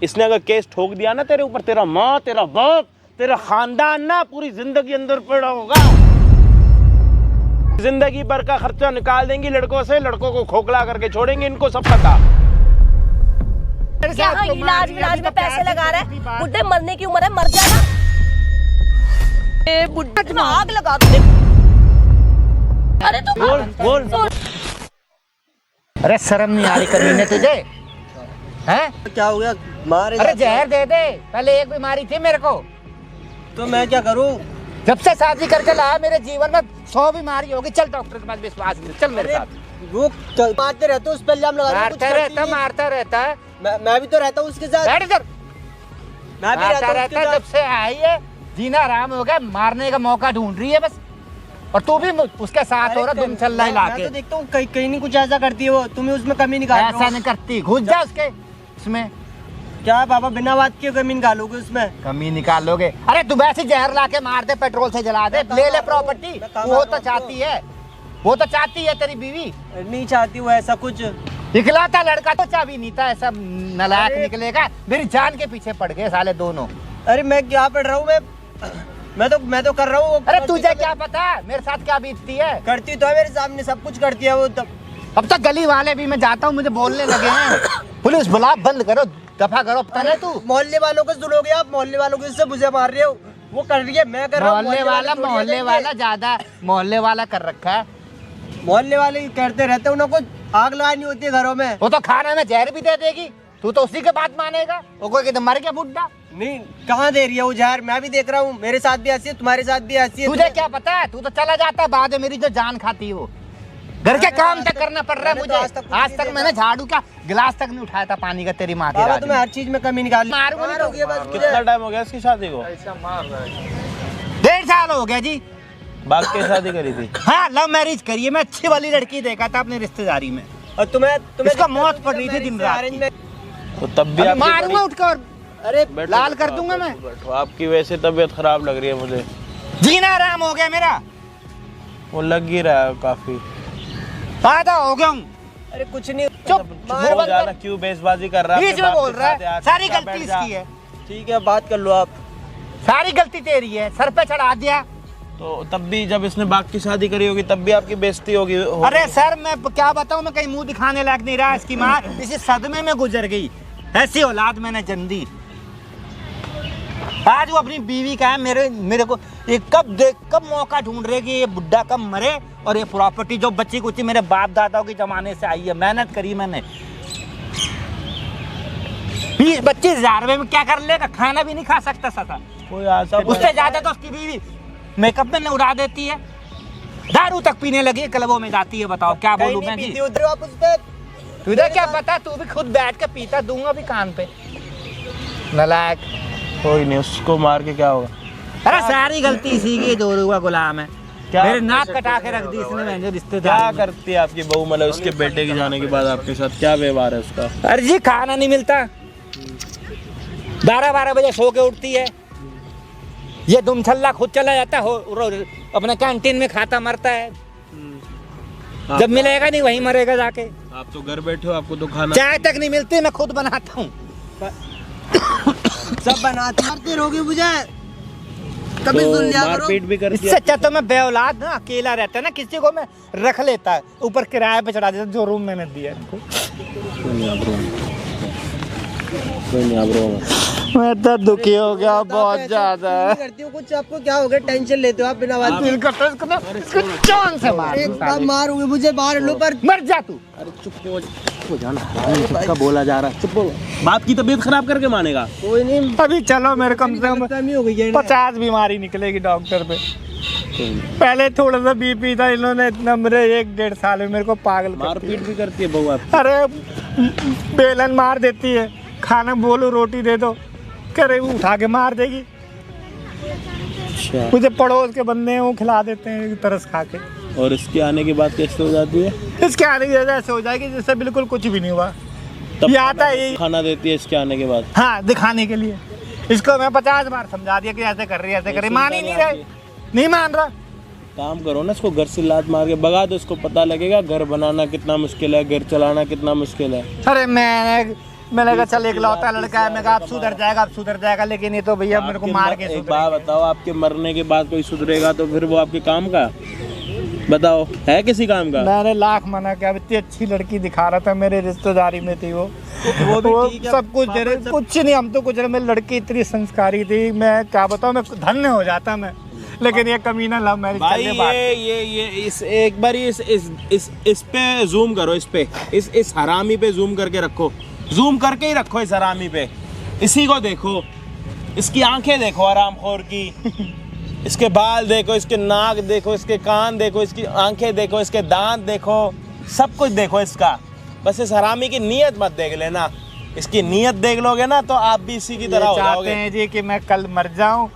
इसने अगर केस ठोक दिया ना तेरे ऊपर, तेरा माँ, तेरा बाप, तेरा खानदान ना पूरी जिंदगी अंदर पड़ा होगा। जिंदगी भर का खर्चा निकाल देंगी लड़कों से, लड़कों को खोखला करके छोड़ेंगे, इनको सब पता। क्या इलाज विलाज में पैसे लगा रहा है? बुढ़े मरने की उम्र है, मर जाना। बुढ़े में आग लगा दे। अरे तू बोल। अरे शर्म नहीं आ रही कमीने तुझे? हैं? क्या हो गया? मारे? अरे जहर दे दे। पहले एक बीमारी थी मेरे को, तो मैं क्या करूं? जब से शादी करके लाया मेरे जीवन में 100 बीमारी होगी। चल डॉक्टर के पास, विश्वास नहीं, चल मेरे साथ। वो मारते रहते, उस पर इल्जाम लगा मारता रहता है। मैं भी तो रहता हूँ उसके साथ। बैठ इधर। मैं भी रहता हूँ। जब से आई है जीना आराम हो गया, मारने का मौका ढूंढ रही है बस। और तू भी उसके साथ हो रहा, तुम चल रहा इलाके। मैं तो देखता हूँ कहीं नहीं कुछ ऐसा करती है वो, तुम्हें उसमें कमी निकाल। ऐसा नहीं करती, घुस जा उसके उसमें। क्या बाबा बिना बात के कमी निकालोगे उसमें? कमी निकालोगे? अरे तू वैसे जहर ला के मार दे, पेट्रोल से जला दे, ले ले प्रॉपर्टी। वो तो चाहती है, वो तो चाहती है तेरी बीवी। नहीं चाहती वो ऐसा कुछ। इकलौता लड़का तो चाबी नहीं था, ऐसा नालायक निकलेगा। मेरी जान के पीछे पड़ गए साले दोनों। अरे मैं क्या पढ़ रहा हूँ? मैं तो कर रहा हूँ। अरे तुझे क्या पता मेरे साथ क्या बीतती है? करती तो है मेरे सामने, सब कुछ करती है वो। अब तक गली वाले भी, मैं जाता हूँ, मुझे बोलने लगे हैं पुलिस बुला, बंद करो, दफा करो। पता नहीं तू मोहल्ले वालों को सुनोगे आप? मोहल्ले वालों को इससे मुझे मार रहे हो। वो कर रही है, मैं कर रहा हूँ। मोहल्ले वाला ज्यादा मोहल्ले वाला कर रखा है। मोहल्ले वाले करते रहते, उनको आग लगानी होती है घरों में। वो तो खाने में जहर भी दे देगी, तू तो उसी के बात मानेगा। वो कोई मर गया बुड्ढा। नहीं, कहाँ दे रही है वो जहर? मैं भी देख रहा हूँ, मेरे साथ भी ऐसी है, तुम्हारे साथ भी ऐसी है। तुझे क्या पता है? तू तो चला जाता है, बाद में मेरी जो जान खाती है वो। घर के काम तक करना पड़ रहा है मुझे। आज तक मैंने झाड़ू का गिलास तक नहीं उठाया था पानी का, तेरी माँ की। तुम्हें हर चीज में कमी निकाल। कितना टाइम हो गया इसकी शादी को? 1.5 साल हो गया जी। बाग के शादी करी थी? हाँ, लव मैरिज करी है। मैं अच्छी वाली लड़की देखा था अपने रिश्तेदारी में, और तुम्हें इसका मौत पड़ रही थी दिन रात। तो तब भी मारूंगा उठकर, अरे लाल कर दूंगा मैं। आपकी वैसे तबीयत खराब लग रही है मुझे। जीना आराम हो गया मेरा, वो लग ही रहा है काफी। आधा हो गया हूँ। अरे कुछ नहीं, चुप। हो जाना, क्यों बेसबाजी कर रहा है? बीच में बोल रहा है, सारी गलती इसकी है। ठीक है, बात कर लो आप। सारी गलती तेरी है, सर पे चढ़ा दिया। तो तब भी जब इसने बाग की शादी करी होगी तब भी आपकी बेइज्जती होगी। अरे सर मैं क्या बताऊं, मैं कहीं मुंह दिखाने लायक नहीं रहा। इसकी माँ इसी सदमे में गुजर गई। ऐसी औलाद मैंने जन्म दी। आज वो अपनी बीवी का है, मेरे को ये कब मौका ढूंढ रहे कि ये बुड्ढा कब मरे और ये प्रॉपर्टी जो बच्ची कुची मेरे बाप दादाओं के जमाने से आई है, मेहनत करी मैंने। 20-25 हजार में क्या कर लेगा? खाना भी नहीं खा सकता सता कोई आता। उससे ज्यादा तो उसकी बीवी मेकअप में उड़ा देती है, दारू तक पीने लगी, क्लबों में जाती है। बताओ क्या बोलूं मैं जी? तुझे क्या पता? तू भी खुद बैठ के पीता, दूंगा भी कान पे। नालायक। कोई नहीं, उसको मार के क्या होगा? अरे सारी गलती इसी की, जोरू का गुलाम है। क्या मेरे नाक कटा के रख दी इसने। मैंने रिश्तेदार क्या करती है आपकी बहू? मतलब उसके बेटे के जाने के बाद आपके साथ क्या व्यवहार है उसका? अरे जी खाना नहीं मिलता, 12-12 बजे सो के उठती है। ये दुमछल्ला खुद चला जाता है, अपने कैंटीन में खाता मरता है। जब मिलेगा नहीं वहीं मरेगा जाके। आप तो घर बैठे हो, आपको तो खाना चाय तक नहीं मिलती, मैं खुद बनाता हूँ। सब बनाते रहोगे मुझे, कभी सुन लिया करो। मारपीट भी करती है। इससे अच्छा तो मैं बेऔलाद ना, अकेला रहता है ना, किसी को मैं रख लेता है, ऊपर किराए पे चढ़ा देता, जो रूम मैंने दिया इनको। मैं तो दुखी हो गया बहुत ज्यादा। करती हूँ कुछ, आपको क्या हो गया? टेंशन लेते हो आप बिना बात के। जान से मारोगे मुझे? मार लो पर मर जा तू। अरे चुप हो जाना, सबका बोला जा रहा है। चुप हो, बाप की तबीयत खराब करके मानेगा? कोई नहीं, अभी चलो मेरे कम से कम हो गई 50 बीमारी निकलेगी डॉक्टर पे। पहले थोड़ा सा बीपी था, इन्होंने इतना मेरे 1-1.5 साल में मेरे को पागल। मारपीट भी करती है बहू आपकी? अरे बेलन मार देती है, खाना बोलो रोटी दे दो, करे उठा के मार देगी। अच्छा। मुझे पड़ोस के बंदे हैं वो खिला देते हैं तरस खा के। और इसके आने के बाद कैसे हो जाती है? इसके आने की वजह ऐसे हो जाएगी जैसे बिल्कुल कुछ भी नहीं हुआ। तब ये आता है यही खाना देती है इसके आने के बाद? हाँ, दिखाने के लिए। इसको मैं 50 बार समझा दिया कि ऐसे कर रही है, ऐसे कर रही, मान ही नहीं रहे, नहीं मान रहा। काम करो ना, इसको घर से लात मार के भगा दो, इसको पता लगेगा घर बनाना कितना मुश्किल है, घर चलाना कितना मुश्किल है। अरे मैंने मैंने कहा चल इकलौता लड़का है, मैं कहा अब सुधर जाएगा, लेकिन ये तो भैया मेरे को मार के एक बात बताओ, आपके मरने के बाद कोई सुधरेगा तो फिर वो आपके काम का बताओ, है किसी काम का? मैंने लाख मना किया, इतनी अच्छी लड़की दिखा रहा था, मेरे रिश्तेदारी में थी वो सब कुछ दे रहे, कुछ नहीं, हम तो कुछ नहीं, मेरी लड़की इतनी संस्कारी थी, मैं क्या बताऊँ, मैं धन्य हो जाता मैं, लेकिन ये कमीना लव मैरिज भाई ये इस एक बार इस पे जूम करो, इस हरामी पे जूम करके रखो, जूम करके ही रखो इस हरामी पे, इसी को देखो, इसकी आंखें देखो हरामखोर की, इसके बाल देखो, इसके नाक देखो, इसके कान देखो, इसकी आंखें देखो, इसके दांत देखो, सब कुछ देखो इसका, बस इस हरामी की नीयत मत देख लेना, इसकी नीयत देख लोगे ना तो आप भी इसी की तरह हो जाओगे। चाहते हैं जी कि मैं कल मर जाऊं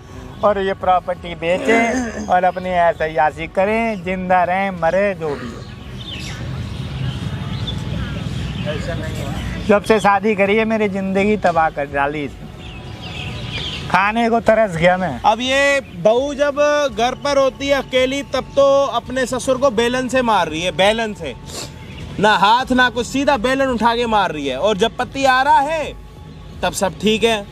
और ये प्रॉपर्टी बेचें और अपनी ऐशयासी करें, जिंदा रहें मरे जो भी हो। जब से शादी करी है मेरी जिंदगी तबाह कर डाली, खाने को तरस गया मैं। अब ये बहू जब घर पर होती है अकेली तब तो अपने ससुर को बेलन से मार रही है, बेलन से, ना हाथ ना कुछ, सीधा बेलन उठा के मार रही है, और जब पति आ रहा है तब सब ठीक है,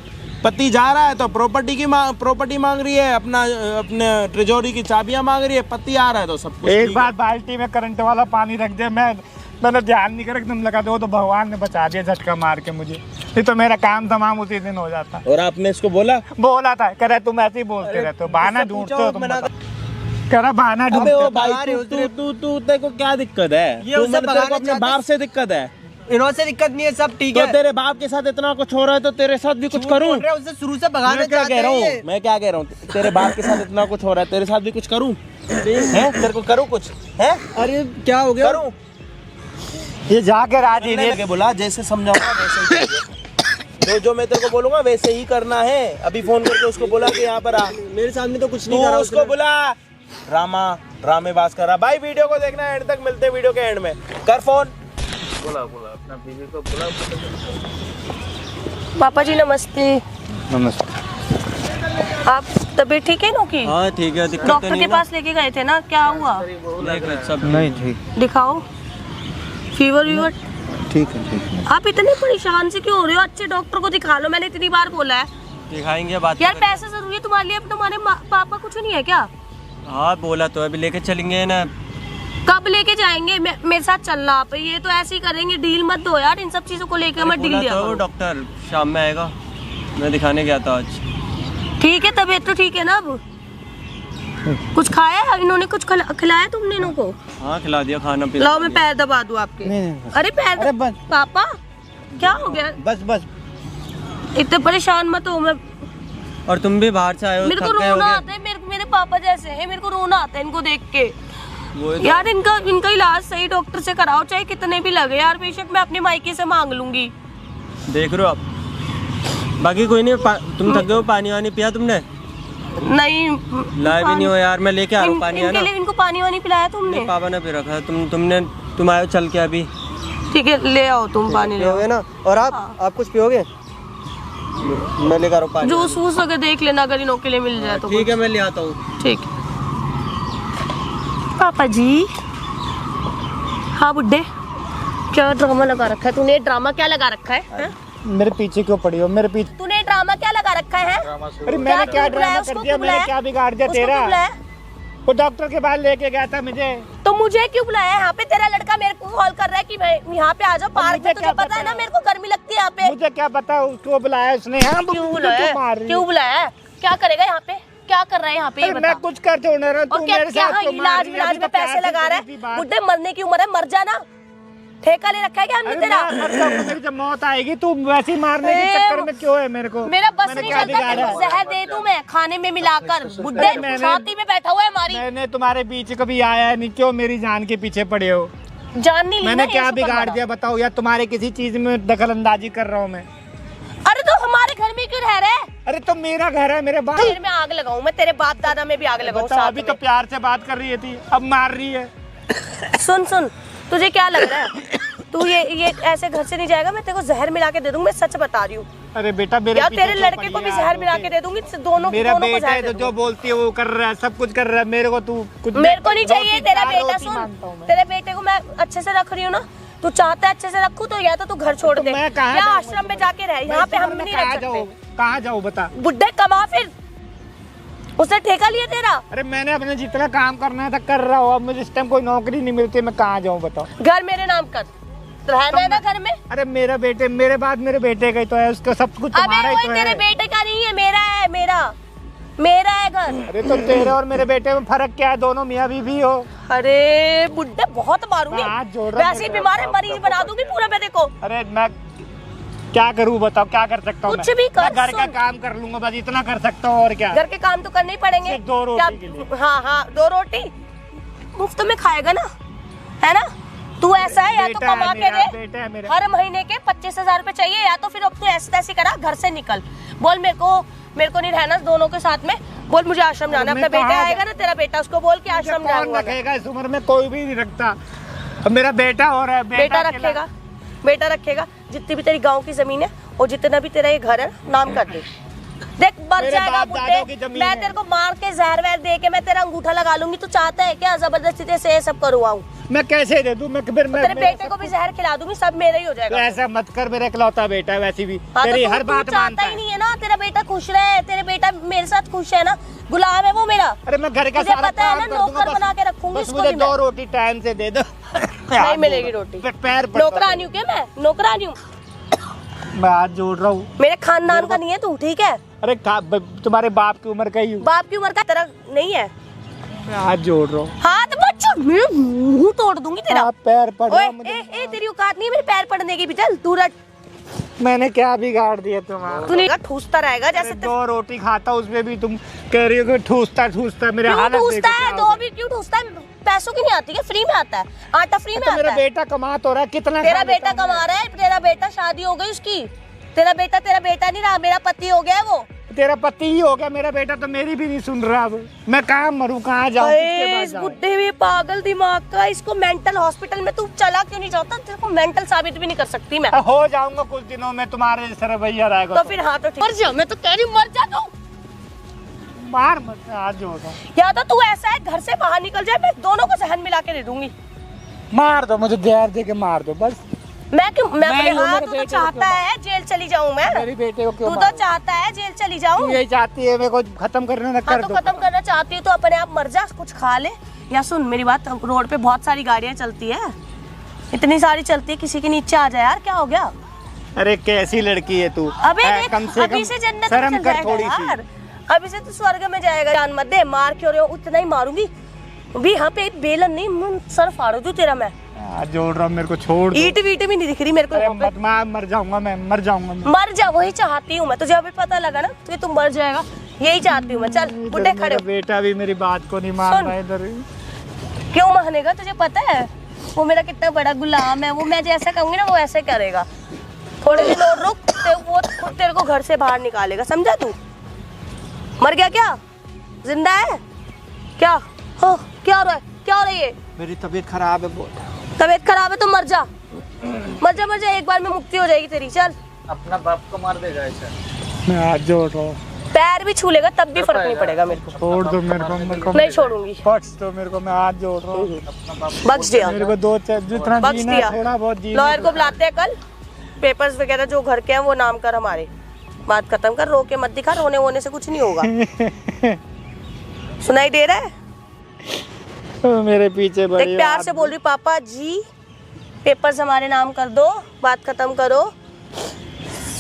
पति जा रहा है तो प्रॉपर्टी मांग रही है, अपने ट्रेजोरी की चाबियां मांग रही है, पति आ रहा है तो सब कुछ। एक बार बाल्टी में करंट वाला पानी रख दे, मैंने ध्यान नहीं करा, एकदम लगा दो तो भगवान ने बचा दिया झटका मार के मुझे, नहीं तो मेरा काम तमाम उसी दिन हो जाता। और आपने इसको बोला था, कह रहे तुम ऐसे ही बोलते रहते हो, बहाना ढूंढते हो तुम, कह रहा बहाना ढूंढते हो। तू तेरे को क्या दिक्कत है? तेरे को अपने बाप से दिक्कत है? इनसे दिक्कत नहीं है, सब ठीक तो है। तेरे बाप के साथ इतना कुछ हो रहा है तो तेरे साथ भी कुछ करूं? उससे शुरू से भगाना मैं क्या चाहते कह रहा हैं हूँ, मैं क्या कह रहा हूँ, तेरे बाप के साथ इतना कुछ हो रहा है, तेरे साथ भी कुछ करूं? हैं? तेरे को करूं कुछ? हैं? अरे क्या हो गया? करूं? ये जाके राजी नहीं के बोला, जैसे समझाऊंगा वैसे ही करिए। जो मैं तेरे को बोलूंगा वैसे ही करना है। अभी फोन करके उसको बोला कि यहाँ पर आ, मेरे सामने तो कुछ नहीं करा उसको बुला, ड्रामेबाज कर रहा। भाई वीडियो को देखना एंड तक, मिलते हैं वीडियो के एंड में। कर फोन, बोला अपना बीवी को बुला। पापा जी नमस्ते। नमस्ते। आप तबीयत ठीक है नो की? हाँ ठीक है, दिक्कत डॉक्टर के पास लेके गए थे ना, क्या हुआ? सब नहीं ठीक, दिखाओ, फीवर वीवर ठीक है। आप इतने परेशान से क्यों हो रहे हो? अच्छे डॉक्टर को दिखा लो, मैंने इतनी बार बोला है। दिखाएंगे बात यार पैसे जरूरी है तुम्हारे लिए, अब तुम्हारे पापा कुछ नहीं है क्या? हाँ बोला तो अभी लेके चलेंगे ना। कब लेके जाएंगे? मेरे साथ चलना आप, ये तो ऐसे ही करेंगे, डील मत दो यार, इन सब चीजों को लेकर मत डील दिया करो। डॉक्टर शाम में आएगा, मैं दिखाने गया था आज। ठीक है, तबीयत तो ठीक है ना अब? कुछ खाया है इन्होंने? कुछ खिलाया तुमने इनको? हाँ खिला दिया, खाना पीना। लाओ मैं पैर दबा दूं आपके। नहीं। अरे पैर पापा क्या हो गया? बस इतने परेशान मत हो। मैं और तुम भी बाहर से आए हो, मेरे को रोना आता है, मेरे पापा जैसे हैं, मेरे को रोना आता है इनको देख के। यार इनका इलाज सही डॉक्टर से कराओ, चाहे कितने भी लगे यार, बेशक मैं अपने मायके से मांग लूंगी। देख रहे हो आप, बाकी कोई नहीं। तुम थक गए हो, पानी वानी पिया तुमने? नहीं लाए भी नहीं हो यार, मैं लेके आ रहा हूँ पानी। है ना, इनको पानी वानी पिलाया तुमने? पापा ने पी रखा है। तुम आए हो चल के अभी। ठीक है ले आओ तुम पानी, ले आओ ना। और आप कुछ पियोगे? मैं लेकर आ रहा हूँ पानी। जूस वूस अगर देख लेना, अगर इनों के लिए मिल जाए तो। ठीक है मैं ले आता हूँ। ठीक है पापा जी। हाँ बुड्ढे, क्या ड्रामा लगा रखा है तूने? ड्रामा क्या लगा रखा है? मेरे पीछे क्यों पड़ी हो? मेरे पीछे तूने ड्रामा क्या लगा रखा है? अरे मैंने क्या ड्रामा कर दिया? मैंने क्या बिगाड़ दिया तेरा? वो डॉक्टर के पास लेके गया था मुझे। तो मुझे क्यों बुलाया? यहाँ पे तेरा लड़का मेरे को कॉल कर रहा है कि मैं यहाँ पे आ जाओ पार्क में। तुझे पता है ना मेरे को गर्मी लगती है यहाँ पे। मुझे क्या पता उसको बुलाया उसने? हाँ क्यों बुलाया? क्यों बुलाया? क्या करेगा यहाँ पे? क्या कर रहा है यहाँ पे? मैं कुछ कर तो नहीं रहा, तू मेरे साथ इलाज में पैसे लगा रहा है। बुड्ढे मरने की उम्र है, मर जाना। ठेका ले रखा है क्या हमने तेरा? मेरी जब मौत आएगी तू वैसे ही मारने के चक्कर में क्यों है मेरे को? मेरा बस नहीं चलता, तेरे को जहर दे दूं मैं खाने में मिलाकर। बुड्ढे छाती में बैठा हुआ है हमारी। मैंने तुम्हारे बीच कभी आया नहीं, क्यों मेरी जान के पीछे पड़े हो? जान नहीं ली मैंने क्या बिगाड़ दिया बताओ? या तुम्हारे किसी चीज में दखल अंदाजी कर रहा हूँ मैं? अरे तो हमारे घर में क्यों रह रहा है? अरे तो मेरा घर है, मेरे बाप में आग लगाऊं मैं? तेरे बाप दादा में भी आग लगाऊं? अभी तो प्यार से बात कर रही थी, अब मार रही है। सुन तुझे क्या लग रहा है? तू ये ऐसे घर से नहीं जाएगा, मैं तेरे को जहर मिला के दे दूंगी, मैं सच बता रही हूँ। अरे बेटा मेरे या तेरे लड़के को भी जहर मिला के दे दूंगी, दोनों मेरा बेटा है तो जो बोलती है वो कर रहा है, सब कुछ कर रहा है। मेरे को तू कुछ मेरे को नहीं चाहिए तेरा बेटा। सुन, तेरे बेटे को मैं अच्छे से रख रही हूँ ना, तू चाहता है अच्छे से रखूं तो या तो तू घर छोड़ तो दे मैं कहाँ या जाऊँ? आश्रम में जाके रह, यहाँ पे हम भी नहीं रह सकते। कहाँ जाऊँ बता। बुड्ढे कमा फिर, उसने ठेका लिया तेरा। अरे मैंने अपने जितना काम करना था कर रहा हूँ, अब मुझे इस टाइम कोई नौकरी नहीं मिलती, मैं कहाँ जाऊँ बताओ। घर मेरे नाम कर, रहना है ना घर में। अरे मेरा बेटे, मेरे बाद मेरे बेटे का ही तो है, उसका सब कुछ अबे तुम्हारा ही वही तो तेरे है। बेटे का नहीं है, मेरा है, मेरा है घर। अरे तो तेरे और मेरे बेटे में फर्क क्या है, दोनों मियाँ बीवी हो। अरे बुड्ढे बहुत मारूंगी, मैं हाथ जोड़ रहा हूँ, वैसे ही बीमार है, मरीज बना दूंगी पूरा मैं देखो। अरे मैं क्या करूँ बताओ, क्या कर सकता हूँ? कुछ भी कर, मैं घर का सुन। काम कर लूंगा, बस इतना कर सकता हूँ, और क्या। घर के काम तो करने ही पड़ेंगे। सिर्फ 2 रोटी क्या- के लिए। हाँ 2 रोटी मुफ्त में खाएगा ना, है ना? तू ऐसा है या तो बेटा है कमा के मेरा, दे, बेटा है मेरा। हर महीने के 25,000 रुपए चाहिए, या तो फिर अब तू ऐसे तैसे करा, घर से निकल, बोल मेरे को नहीं रहना दोनों के साथ में, बोल मुझे आश्रम जाना है। मैं अपना बेटा कहाँ आएगा ना तेरा बेटा, उसको बोल के आश्रम कौन जाऊंगा मैं। रखेगा इस उम्र में, कोई भी नहीं रखता। अब मेरा बेटा हो रहा है, बेटा अकेला। रखेगा। जितनी भी तेरी गांव की जमीन है और जितना भी तेरा ये घर है, नाम कर दे। देख मर मेरे जाएगा बाप दादों की बुड्ढे, जमीन मैं है। तेरे को मार के जहर वहर दे के मैं तेरा अंगूठा लगा लूंगी। तू चाहता है क्या जबरदस्ती से ये सब करवाऊं? मैं कैसे दे दूं? मैं फिर मैं तेरे बेटे को भी जहर खिला दूंगी, सब मेरा ही हो तो जाएगा। ऐसा मत कर, मेरा इकलौता बेटा है, वैसे भी हाँ, तेरी तो हर तू बात चाहता मानता ही है। नहीं है ना तेरा बेटा खुश रहे, तेरे बेटा मेरे साथ खुश है ना, गुलाम है वो मेरा। अरे मैं घर का तुझे सारा पता है काम ना, कर दूंगा, नौकर बस- बना के रखूंगी बस इसको मुझे भी 2 मैं। रोटी टाइम से दे दो। नहीं मिलेगी रोटी, पैर पड़ता नौकरानी हूँ क्या मैं? नौकरानी हूँ, मैं हाथ जोड़ रहा हूँ। मेरे खानदान का नहीं है तू, ठीक है? अरे तुम्हारे बाप की उम्र का ही हूँ, बाप की उम्र का तेरा नहीं है। मैं हाथ जोड़ रहा हूँ। हाथ मत छोड़, मेरा मुंह तोड़ दूंगी तेरा। आप पैर पड़ रहा ओए मुझे। ए तेरी औकात नहीं है मेरे पैर पड़ने की भी, चल तू रट। मैंने क्या बिगाड़ दिया तुम्हारा? तू नहीं ठूसता रहेगा जैसे 2 रोटी खाता, उसमें भी तुम कह रही हो कि ठूसता मेरे क्यों हालत ठूसता देखो है? क्या दो हो भी क्यों ठूसता है? पैसों की नहीं आती है, फ्री में आता है, आटा फ्री में गया। तो मेरा आता है। बेटा कमा तो रहा है, कितना तेरा खा लेता बेटा हूँ मैं? कमा रहा है, तेरा बेटा शादी हो गई उसकी, तेरा बेटा नहीं रहा, मेरा पति हो गया है वो। तेरा पति ही हो गया, मेरा बेटा तो मेरी भी नहीं सुन रहा। अब मैं कहाँ मरूं, कहाँ जाऊं, किसके अरे पास इस जाऊं? बुड्ढे भी पागल दिमाग का, इसको मेंटल हॉस्पिटल में तू चला क्यों नहीं जाता? तेरे को मेंटल साबित भी नहीं कर सकती मैं। हो जाऊंगा कुछ दिनों में, तुम्हारे जैसा रवैया रहेगा तो फिर हाँ तो ठीक, मर जा, मैं तो कह रही हूँ मर जा तू। मार मत, हाथ जोड़ रहा हूं। या तो तू ऐसा है घर से बाहर निकल जाए, मैं दोनों को जहन मिला के दे दूंगी। मार दो मुझे, जहर दे के मार दो बस। मैं क्यों मैं नहीं, हाँ, मेरे तू तो बेटे को चाहता क्यों है जेल चली जाऊं मैं, मेरे बेटे को क्यों तू तो मारो? चाहता है जेल चली तू जाऊं। यही चाहती है मेरे को खत्म करने, न हाँ कर तो दो। खत्म करना चाहती है तो अपने आप मर जा, कुछ खा ले। या सुन मेरी बात, रोड पे बहुत सारी गाड़ियां चलती है, इतनी सारी चलती है, किसी के नीचे आ जाए यार, क्या हो गया? अरे कैसी लड़की है तू? अबे देख, कम से अभी कम से जन्नत में शर्म चल कर जाएगा थोड़ी सी। यार, अभी से तू स्वर्ग में जाएगा। जान मत दे, मार क्यों रहे हो? उतना ही मारूंगी भी, यहाँ पे एक बेलन नहीं, मुंह सर फाड़ू तू तेरा मैं। हाथ जोड़ रहा हूं, मेरे को छोड़ दो। ईट वीट भी नहीं दिख रही मेरे को अरे यहाँ पे। मत मार, मर जाऊंगा मैं, मर जाऊंगा मैं। मर जा, वही चाहती हूँ मैं, तुझे अभी पता लगा ना कि तू मर जाएगा, यही चाहती हूँ मैं। चल बुड्ढे इधर खड़े मेरा हो। बेटा भी मेरी बात को नहीं मान सुन। रहा इधर। क्यों मानेगा? तुझे पता है वो मेरा कितना बड़ा गुलाम है, वो मैं जैसा कहूंगी ना वो ऐसे करेगा। थोड़े दिन और रुक, वो खुद तेरे को घर से बाहर निकालेगा, समझा तू? मर गया क्या? जिंदा है क्या? हो क्या हो रहा है? क्या हो रही है? मेरी तबीयत खराब है बहुत। तबीयत खराब है तो मर जा, मर जा, मर जा, एक बार में मुक्ति हो जाएगी तेरी। चल अपना बाप को मार देगा ऐसा। मैं हाथ जोड़ रहा हूँ, पैर भी छू लेगा तब भी फर्क नहीं पड़ेगा मेरे को। छोड़ दो मेरे को नहीं छोड़ूंगी, बख्श दो मेरे को, मैं हाथ जोड़ रहा हूँ। बख्श दिया, मेरे को जितना बख्श जीना दिया। है थोड़ा बहुत जीना। लॉयर को बुलाते हैं कल, पेपर्स वगैरह जो घर के हैं वो नाम कर हमारे, बात खत्म कर, रो के मत दिखा, रोने वोने से कुछ नहीं होगा। सुनाई दे रहा है? मेरे पीछे बड़ी देख प्यार से बोल रही, पापा जी पेपर्स हमारे नाम कर दो, बात खत्म करो।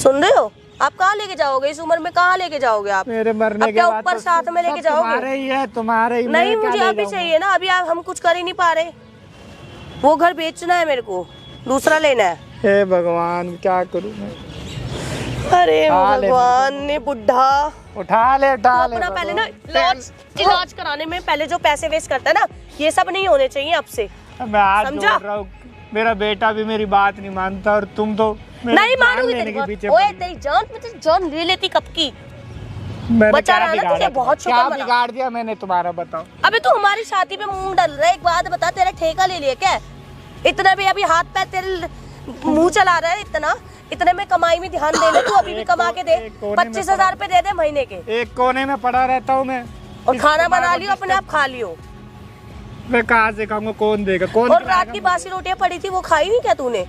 सुन रहे हो? आप कहाँ लेके जाओगे इस उम्र में? कहाँ लेके जाओगे आप? मेरे मरने अब के क्या बाद ऊपर तो साथ में लेके सब जाओगे? तुम्हारे ही है, तुम्हारे ही। नहीं, मैं क्या मुझे ले अभी जाऊंगा? चाहिए ना, अभी हम कुछ कर ही नहीं पा रहे। वो घर बेचना है मेरे को, दूसरा लेना है। हे भगवान क्या करूं मैं? अरे उठा ले भगवान ने बुढ़ा, उठा ले, तो उठा ले अपना पहले ना भगवान। इलाज कराने में पहले जो पैसे वेस्ट करता है ना, ये सब नहीं होने चाहिए अब से। मैं हाथ समझा? जोड़ रहा हूँ, मेरा बेटा भी मेरी बात नहीं मानता और तुम तो मेरी नहीं जान मानूंगी लेने तेरी के बात। पीछे ओए पड़ी। तेरी जान, मैं तेरी जान ले लेती कब की। मैंने बचा क्या रहा ना बिगाड़ा तुझे, बहुत क्या शुक्र मना। बिगाड़ दिया मैंने तुम्हारा, बताओ। अबे तू हमारी शादी पे मुंह डाल रहा है, एक बात बता, तेरा ठेका ले लिया क्या? इतना भी अभी हाथ पैर तेरे मुंह चला रहा है, इतने में कमाई में ध्यान दे ले तू, अभी भी कमा के दे। एक कोने में 25,000 रुपए दे दे महीने के, एक कोने में पड़ा रहता हूँ मैं, और खाना बना लियो, अपने आप खा लियो। मैं कहाँ से खाऊंगा, कौन देगा, कौन और रात की बासी रोटियां पड़ी थी वो खाई नहीं क्या तूने?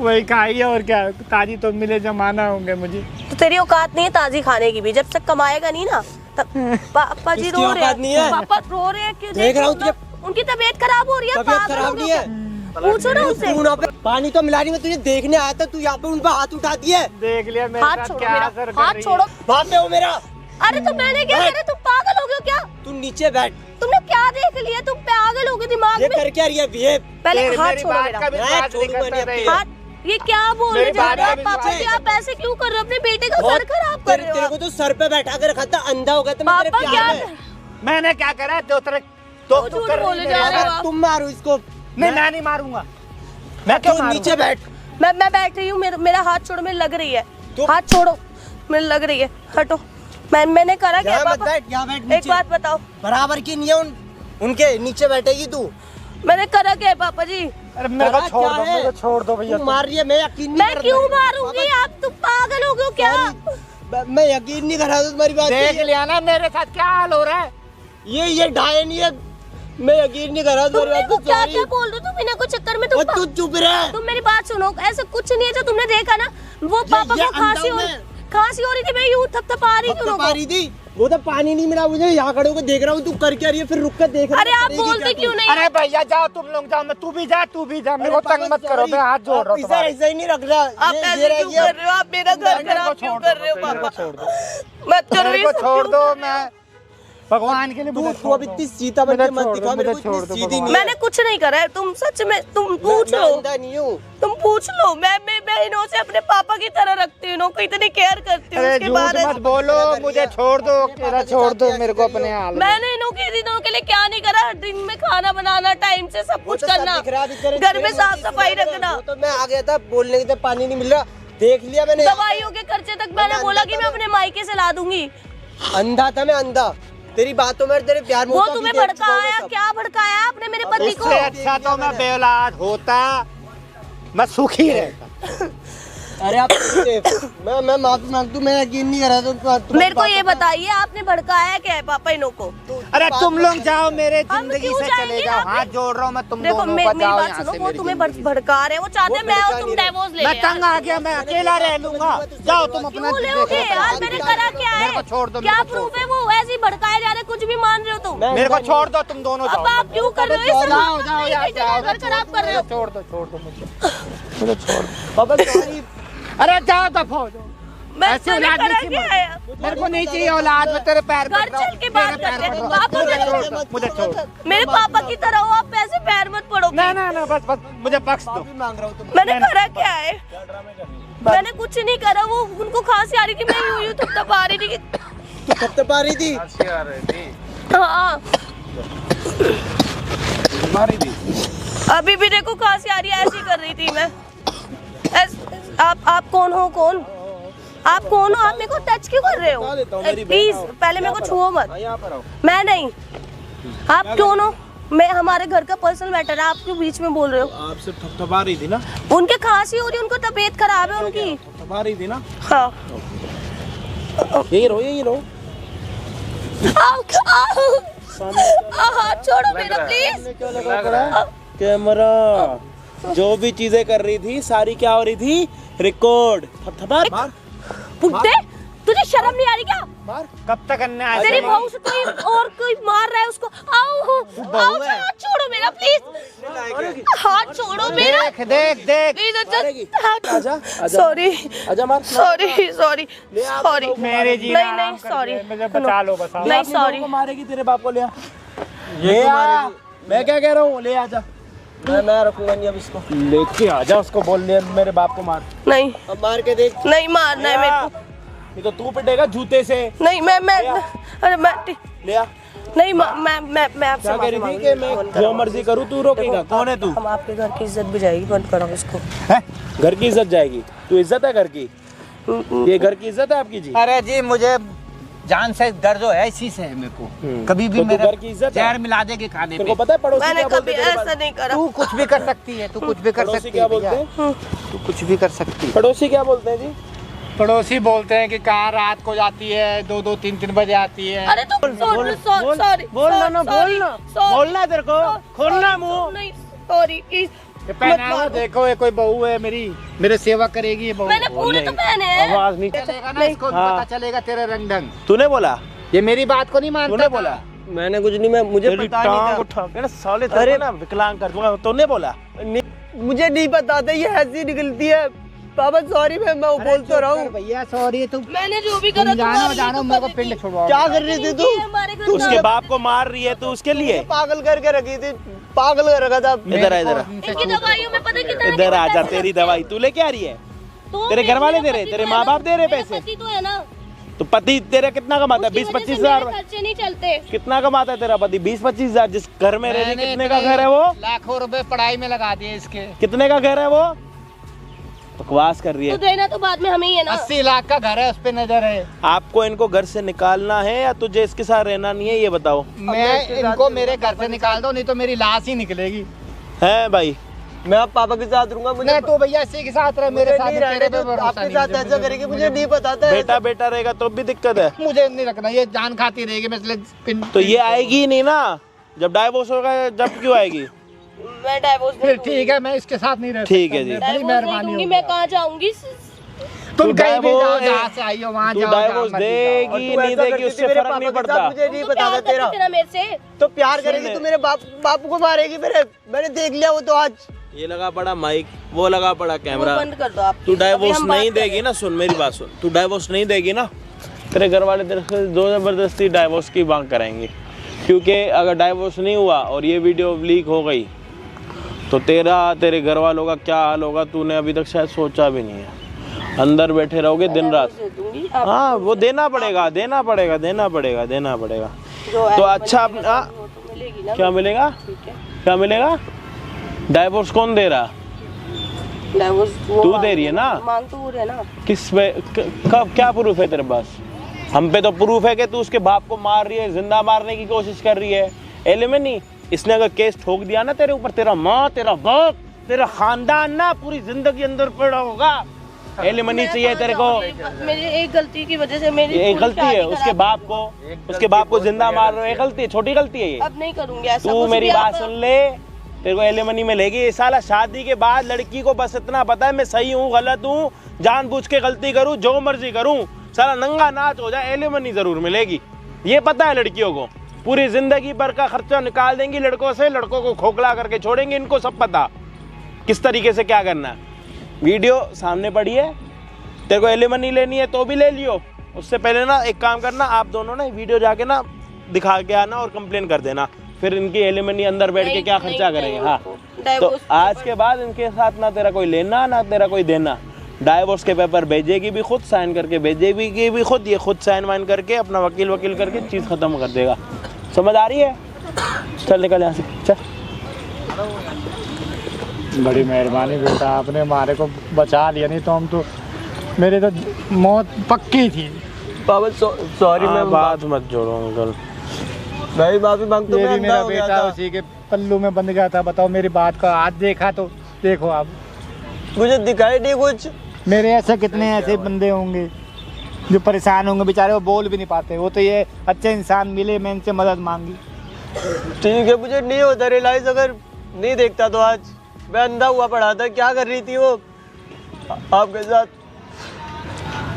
वही खाई है और क्या, ताजी तो मिले जमाना होंगे मुझे। तो तेरी औकात नहीं है ताजी खाने की भी, जब तक कमाएगा नहीं ना तब। पापा जी रो रहे हैं, पापा रो रहे हैं, क्यों देख रहा हूँ तुझे, उनकी तबीयत खराब हो रही है। तबीयत खराब नहीं है, पूछो ना उनसे। तू वहाँ पे पानी तो मिला रही, मैं तुझे देखने आया था, तू यहाँ पे उन पे हाथ उठा दिए। देख लिया मेरे हाथ साथ छोड़ो क्या मेरा, असर कर हाथ रही छोड़ो। वहाँ पे हो मेरा, अरे तो मैंने क्या करा, तुम पागल हो गए हो क्या? तू नीचे बैठ। तुमने क्या देख लिया, तुम पागल हो गए दिमाग ये में? कर क्या रही है बिहेव? पहले मेरी हाथ मेरी छोड़ो बात मेरा, का विश्वास नहीं करते रहे। हाथ। ये क्या बोलने मेरी जा बात रहे का हो पापा विश्वास जी? आप ऐसे क्यों कर रहे हो? अपने बेटे का सर खराब कर रहे हो तेरे को आप। तो सर पे बैठा कर रखा था, अंधा हो गया था मैं तेरे पापा क्या प्यार में। मैंने क्या करा, तो वो झूठ बोले जा रहे हो आप। तुम मारो इसको। मैं नहीं मारूंगा, मैं क्यों तू मारूंगा? नीचे बैठ। मैं बैठ रही हूँ, मेरा हाथ छोड़ो, मेरे लग रही है। तो- हाथ छोड़ो, मेरे लग रही है, हटो। मैंने करा क्या यहाँ मत पापा? बैठ, यहाँ बैठ एक नीचे। बात बताओ, बराबर की नहीं है उनके नीचे बैठेगी तू। मैंने करा क्या है पापा जी? अरे मेरे को करा छोड़ क्या दो, है? मेरे को छोड़ दो भैया। तू मार रही है, मैं यकीन नहीं मैं कर क्यों रहा। मारूंगी? आप तुम पागल हो गए हो क्या? मैं यकीन नहीं कर रहा था तुम्हारी बात देख पे। लिया ना मेरे साथ क्या हाल हो रहा है। ये ढाई नहीं है, मैं यकीन नहीं कर रहा तुम तुम्हारी मेरे को बात पे। क्या सॉरी। क्या बोल रहे हो तुम? बिना कुछ चक्कर में और तू चुप रह। तुम मेरी बात सुनो, ऐसा कुछ नहीं है जो तुमने देखा ना। वो पापा ये को खांसी अंदर हो रही थी, मैं यूं थपथपा रही थी पा उनको। रही थी, वो तो पानी नहीं मिला मुझे, यहाँ खड़े होकर देख रहा हूँ तू कर क्या रही है, फिर रुक कर देख रहा अरे आप बोलते क्यों नहीं? अरे भैया जाओ, तुम लोग जाओ, मैं तू भी जा मेरे को तंग मत करो, मैं हाथ जोड़ रहा हूँ तुम्हारे। ऐसा ही नहीं रख रहा। आप ऐसे क्यों कर रहे हो? आप मेरा घर खराब क्यों कर रहे हो पापा? मत करो मेरे ये को सब छोड़ क्यों दो, कर रहे हो? मैं भगवान के लिए तू मुझे तू छोड़ अब दो। इतनी सीता बन के मत छोड़ दो, दिखा मेरे को, मुझे छोड़ इतनी दो, सीधी भगवान। नहीं है। मैंने कुछ नहीं करा है, तुम सच में तुम पूछ मैं लो, अंधा नहीं हूँ। तुम पूछ लो। मैं इन्हों से अपने पापा की तरह रखती हूँ, इनको इतनी केयर करती हूँ। अरे उसके झूठ बाद मत बोलो, मुझे छोड़ दो, अकेला छोड़ दो मेरे को अपने हाल में। मैंने दिनों के लिए क्या नहीं करा? दिन में खाना बनाना, टाइम से सब वो कुछ तो सब करना, दिख रहा है, अभी तेरे घर में तेरे साफ मुंह की सफाई सुना रखना। वो तो मैं आ गया था बोलने के लिए, पानी नहीं मिल रहा, देख लिया मैंने। दवाइयों के खर्चे तक मैंने बोला कि मैं अपने मायके से ला दूंगी। अंधा था मैं, अंधा। तेरी बातों में तेरे प्यार में वो होता, तुम्हें अभी देख चुका हूँ मैं भड़काया, सब। क्या भड़काया आपने मेरे पति को? उससे अच्छा तो मैं बेऔलाद होता, मैं सुखी रहता। अरे आप मैं माफी मांगता हूँ, मैं यकीन नहीं कर रहा था तुम्हारी मेरे को ये बातों पे। बताइए, आपने भड़काया क्या है पापा इन्हों को? अरे तुम लोग जाओ, मेरे हम जिंदगी क्यों से जाएंगे? चले जाओ, आपने- हाथ जोड़ रहा हूँ मैं तुम देखो दोनों मेरी का, जाओ बात यहाँ सुनो, से वो मेरी तुम्हें जिंदगी से। भड़का रहे हैं, वो चाहते हैं मैं और तुम डाइवोर्स ले मैं लें। तंग आ गया, मैं अकेला रह लूंगा, जाओ तुम अपना क्यों लोगे यार? मैंने करा क्या है? मेरे को छोड़ दो, क्या मेरे को छोड़ प्रूफ है? वो ऐसे ही भड़काए जा रहे, कुछ भी मान रहे हो तुम? मेरे को छोड़ दो, तुम दोनों अब जाओ। आप क्यों कर रहे हो? जाओ जाओ यार, जाओ, घर खराब कर रहे हो। छोड़ दो मुझे छोड़ दो। पापा सॉरी। अरे जाओ दफा हो जाओ, मैं ऐसे मैंने औलाद करा नहीं क्या चाहिए है? मेरे को नहीं चाहिए औलाद, मैं तेरे पैर घर पड़ रहा हूँ, चल के बात तेरे पैर करते हैं। पड़ रहा हूँ। पापा मुझे मेरे- छोड़ दो, मुझे छोड़ दो। मेरे पापा की तरह हो आप, पैसे पैर मत पड़ो। ना बस मुझे बख्श दो। माफी मांग रहा हूँ तुम। मैंने करा क्या है? मैंने कुछ नहीं करा। वो उनको खांसी आ रही थी, मैं यूं थपथपा रही थी कि तू कब तक पा रही थी? हंसी आ रही थी। हाँ, मारी थी। अभी भी देखो खांसी आ रही है, ऐसी कर रही थी मैं। आप कौन हो? कौन आप कौन हो? आप मेरे को टच क्यों कर रहे बता देता हूँ, हो? मेरी प्लीज बहन हो। पहले मेरे को छुओ मत। हाँ, यहाँ पर आओ। मैं नहीं। आप कौन हो? मैं, हमारे घर का पर्सनल मैटर है, आप क्यों बीच में बोल रहे हो? आपसे थपथपा रही थी ना, उनके खांसी हो रही है, उनको तबीयत खराब है उनकी। थपथपा रही थी ना। हाँ। यही रहो, यही रहो। हाथ छोड़ो मेरा प्लीज। कैमरा, जो भी चीजें कर रही थी सारी क्या हो रही थी? रिकॉर्ड। थपथपा मार बुड्ढे, तुझे शर्म नहीं आ रही क्या? मार। कब तक अन्याय तेरी करेंगे? बहू से कोई और कोई मार रहा है उसको। आओ, हाथ छोड़ो मेरा प्लीज। हाथ छोड़ो मेरा देख प्लीज। आजा, आजा। सॉरी आजा मार। सॉरी। मेरे जी नहीं, आराम कर sorry। दे, मुझे बचा लो बस आप। नहीं, अपनी बहू sorry। को मारेगी तेरे बाप को, ले आ। ले आ। मैं क्या कह रहा हूँ, ले आजा। मैं रखूंगा नहीं अब इसको। लेके आजा उसको, बोल ले मेरे बाप को मार। नहीं, अब मार के देख। नहीं मारना है मेरे को। नहीं तो तू पिटेगा जूते से। नहीं, मैं अरे मैं ले आ। नहीं, मैं आपसे क्या कह माफी रही थी मांगूंगी। कि मैं जो मर्जी करूँ तू रोकेगा? कौन है तू? हम आपके घर की इज्जत भी जाएगी, बंद करो इसको। घर की इज्जत जाएगी? तू इज्जत है घर की? ये घर की इज्जत है आपकी जी? अरे जी मुझे जान से डर जो है इसी से है मेरे को, कभी भी तो तू मेरे घर की इज्जत है? जहर मिला देगी खाने तेरे को पे। पता है पड़ोसी मैंने क्या बोलते कभी हैं तेरे ऐसा बारे नहीं करा। तू कुछ भी कर सकती है, तू कुछ भी कर पड़ोसी सकती क्या है बोलते भैया, हैं? तू कुछ भी कर सकती में? है। पड़ोसी क्या बोलते हैं जी? पड़ोसी बोलते हैं कि कार रात को जाती है 2-2, 3-3 बजे आती है। अरे तू सॉरी बोलना ना, बोलना बोलना तेरे को, खोलना मुंह। नहीं सॉरी प्लीज। ये पहनावा देखो, ये कोई बहू है मेरी, मेरे सेवा करेगी ये बहू। मैंने पूरे तो पहने हैं। आवाज नहीं चलेगा ना, इसको पता चलेगा तेरा रंग ढंग। तूने बोला, ये मेरी बात को नहीं मानता। तूने बोला, मैंने कुछ नहीं, मैं मुझे तेरी पता नहीं टांग था। उठा के ना साले तेरे को ना विकलांग कर दूंगा। तूने बोला, मुझे नहीं पता था ये ऐसी निकलती है। पापा सॉरी, मैं बोल तो रहा हूँ भैया सॉरी। तुम मैंने जो भी करा जानो मेरे को पिंड छुड़वाओ। क्या कर रही थी तू? तू उसके बाप को मार रही है, तू उसके लिए पागल करके रखी थी, पागल कर रखा था। इधर आ, इधर आ, इनकी दवाइयों में पता कितना इधर आ जा। तेरी दवाई तू लेके आ रही है? तेरे घर वाले दे रहे, तेरे माँ बाप दे रहे पैसे? पति तो है ना। तो पति तेरा कितना कमाता है? 20-25 हजार। खर्चे नहीं चलते। कितना कमाता है तेरा पति? 20-25 हजार। जिस घर में रहने, कितने का घर है वो? लाखों रुपए पढ़ाई में लगा दिए इसके। कितने का घर है वो? बकवास कर रही तो है। देना तो बाद में हमें ही है ना। 80 लाख का घर है, उस पे नजर है। आपको इनको घर से निकालना है या तुझे इसके साथ रहना नहीं है, ये बताओ। मैं इनको मेरे घर से निकाल दो, नहीं तो मेरी लाश ही निकलेगी। है भाई, मैं अब पापा के साथ रहूंगा। मुझे नहीं तो भैया इसी के साथ रहे, मेरे साथ नहीं रहने तेरे पे दो, भरोसा आपके नहीं साथ मुझे। ऐसा करेगी, मुझे नहीं पता था। बेटा बेटा रहेगा तो भी दिक्कत है। मुझे नहीं रखना, ये जान खाती रहेगी। मैं इसलिए तो ये आएगी ही नहीं ना, जब डाइवोर्स होगा जब क्यों आएगी? मैं डाइवोर्स फिर ठीक है, मैं इसके साथ नहीं रह सकता। ठीक है जी। बड़ी मेहरबानी होगी। मैं कहाँ जाऊंगी? तुम कहीं भी जाओ, डाइवोर्स- जहाँ से आई हो वहाँ तू जाओ। डाइवोर्स जहाँ मर्जी जाओ। देगी नहीं देगी उससे फर्क नहीं पड़ता। मुझे नहीं पता था तेरा तेरा। मेरे से तो प्यार करेगी तो मेरे बापू को मारेगी। मैंने देख लिया वो तो आज। ये लगा पड़ा माइक, वो लगा पड़ा कैमरा। बंद कर दो आप। तू डाइवोर्स अभी हम नहीं बात देगी ना, सुन मेरी बात सुन, तू डाइवोर्स नहीं देगी ना, तेरे घर वाले तेरे से दो जबरदस्ती डाइवोर्स की मांग करेंगे। क्योंकि अगर डाइवोर्स नहीं हुआ और ये वीडियो लीक हो गई तो तेरे घर वालों का क्या हाल होगा, तूने अभी तक शायद सोचा भी नहीं है। अंदर बैठे रहोगे दिन रात। दे दूंगी आप। हाँ, वो देना पड़ेगा, देना पड़ेगा, देना पड़ेगा, देना पड़ेगा। जो तो है, अच्छा अपना वो तो मिलेगी ना। क्या मिलेगा? ठीक है। क्या मिलेगा? डाइवोर्स कौन दे रहा? डाइवोर्स तू दे रही है ना? मांग तो वो है ना। किस पे कब क्या प्रूफ है तेरे पास? हम पे तो प्रूफ है कि तू उसके बाप को मार रही है, जिंदा मारने की कोशिश कर रही है। एलिमनी, इसने अगर केस ठोक दिया ना तेरे ऊपर, तेरा माँ, तेरा बाप, तेरा खानदान ना पूरी जिंदगी अंदर पड़ा होगा। एलिमनी चाहिए तेरे को। मेरी एक गलती की वजह से मेरी ये एक पूरी गलती है, शादी उसके बाप को जिंदा मार रहे हो, एक गलती है, छोटी गलती है ये। अब नहीं करूंगी ऐसा। तू कुछ मेरी भी बात आप- सुन ले, तेरे को एलिमनी मिलेगी। ये साला शादी के बाद लड़की को बस इतना पता है मैं सही हूँ गलत हूँ, जानबूझ के गलती करूँ, जो मर्जी करूँ, साला नंगा नाच हो जाए, एलिमनी जरूर मिलेगी। ये पता है लड़कियों को, पूरी जिंदगी भर का खर्चा निकाल देंगी लड़कों से, लड़कों को खोखला करके छोड़ेंगे। इनको सब पता किस तरीके से क्या करना है। वीडियो सामने पड़ी है, तेरे को एलिमनी लेनी है तो भी ले लियो। उससे पहले ना एक काम करना, आप दोनों ना वीडियो जाके ना दिखा के आना और कंप्लेन कर देना। फिर इनकी एलिमनी अंदर बैठ के क्या खर्चा करेंगे। हाँ, तो आज के बाद इनके साथ ना तेरा कोई लेना ना तेरा कोई देना। डाइवोर्स के पेपर भेजेगी भी खुद, साइन करके भेजेगी भी खुद, ये खुद साइन वाइन करके अपना वकील करके चीज़ ख़त्म कर देगा। समझ आ रही है? चल निकल यहाँ से, चल। बड़ी मेहरबानी बेटा, आपने हमारे को बचा लिया, नहीं तो हम तो, मेरी तो मौत पक्की थी। पापा सॉरी, मैं बात मत जोड़ो अंकल। भाई माफी मांगता हूं। ये मैं भी मेरा अंधा हो गया बेटा था। उसी के पल्लू में बंध गया था। बताओ, मेरी बात का आज देखा तो देखो आप। मुझे दिखाई नहीं कुछ। मेरे ऐसे कितने ऐसे बंदे होंगे जो परेशान होंगे बेचारे, वो बोल भी नहीं पाते। वो तो ये अच्छे इंसान मिले, मैं इनसे मदद मांगी। ठीक है, मुझे नहीं होता रियलाइज, अगर नहीं देखता तो आज मैं अंधा हुआ पड़ा था। क्या कर रही थी वो आपके साथ?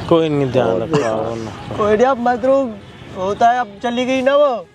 कोई नहीं, ध्यान रखा कोई नहीं, आप मत रो, होता है। अब चली गई ना वो।